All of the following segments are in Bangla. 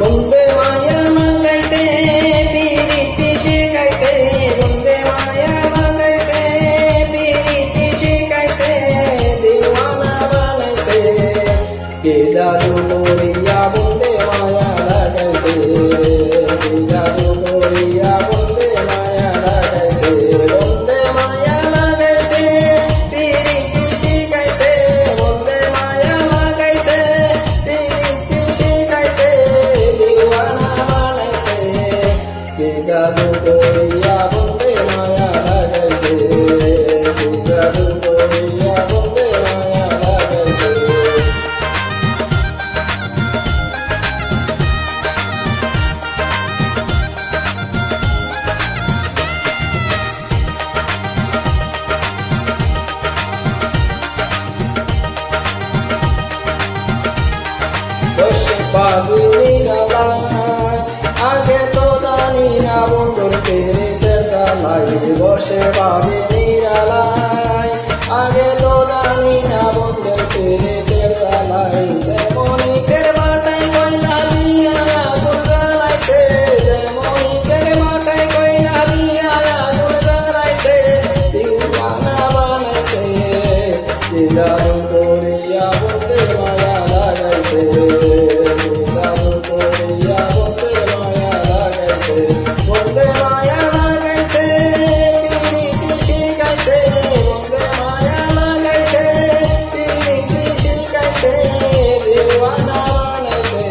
বন্দে মায়া লাগাইছে পিরিতি শিখাইছে, বন্দে মায়া লাগাইছে পিরিতি শিখাইছে, দিওয়ানা বানাইছে কে জাদু করিয়া বন্দে মায়া লাগাইছে, কে জাদু করিয়া বন্দে মায়া লাগাইছে, বন্দে মায়া লাগাইছে পিরিতি শিখাইছে, বন্দে মায়া লাগাইছে পিরিতি শিখাইছে, দিওয়ানা বানাইছে কে জাদু করিয়া বন্দে মায়া লাগাইছে, কে জাদু করিয়া বন্দে মায়া লাগাইছে। বসে পাগিনীর আলায় আগে তো জানি না বন্ধুর পিরিতের জ্বালায়, বসে পাগিনীর আলায় আগে তো জানি না বন্ধুর পিরিতের জ্বালায়, যেমন ইটের মাথায় কয়লা দিয়া আগুন জ্বালাইছে, যেমন ইটের মাথায় কয়লা দিয়া আগুন জ্বালাইছে, দিওয়ানা বানাইছে কে জাদু করিয়া বন্দে মায়া লাগাইছে, জাদু করিয়া বন্দে মায়া লাগাইছে, বন্দে মায়া লাগাইছে পিরিতি শিখাইছে, বন্দে মায়া লাগাইছে পিরিতি শিখাইছে, দিওয়ানা বানাইছে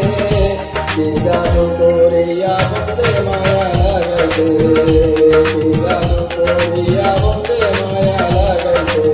কে জাদু করিয়া বন্দে মায়া লাগাইছে, কে জাদু করিয়া বন্দে মায়া লাগাইছে।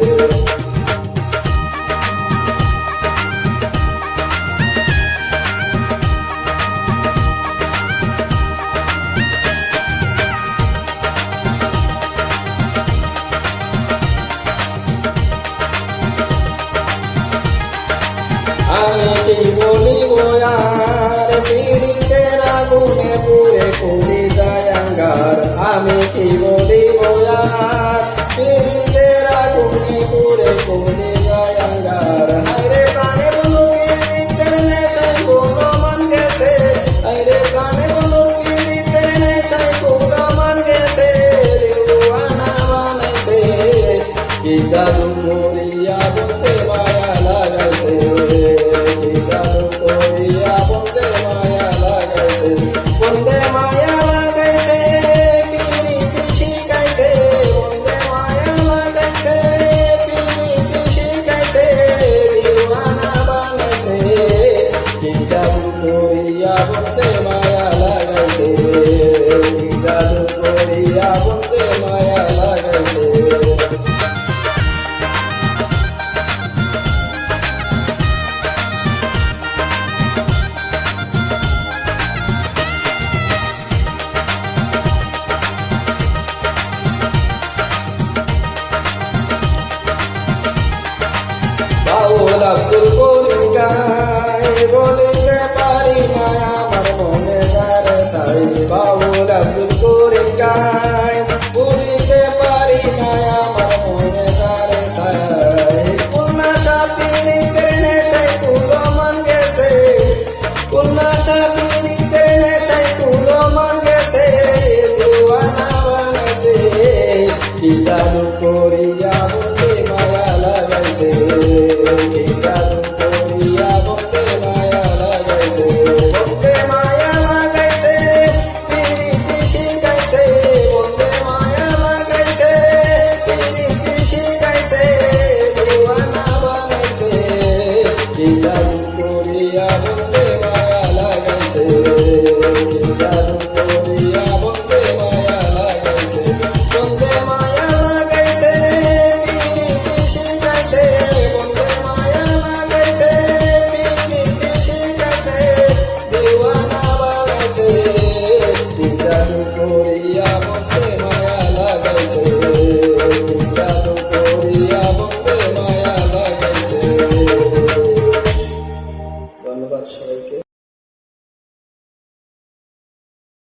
আমি কি বলিব আর পিরিতের আগুনে পুড়ে পুড়ে যায় আঙ্গার, আমি কি বলিব আর পিরিতের আগুনে পুড়ে পুড়ে যায় আঙ্গার, হায়রে প্রাণে বন্ধু পিরিতের নেশায় কোনো মান গেছে, হায়রে প্রাণে বন্ধু পিরিতের নেশায় কোনো মান গেছে, দিওয়ানা বানাইছে কি জাদু করিয়া বন্দে মায়া লাগাইছে, কি জাদু করিয়া বন্দে মায়া লাগাইছে, বন্দে মায়া লাগাইছে পিরিতি শিখাইছে, বন্দে মায়া লাগাইছে পিরিতি শিখাইছে, দিওয়ানা বানাইছে কি জাদু করিয়া বন্দে মায়া লাগাইছে, কি জাদু করিয়া বন্দে মায়া লাগাইছে। বাউল আব্দুল করিম গায় বলে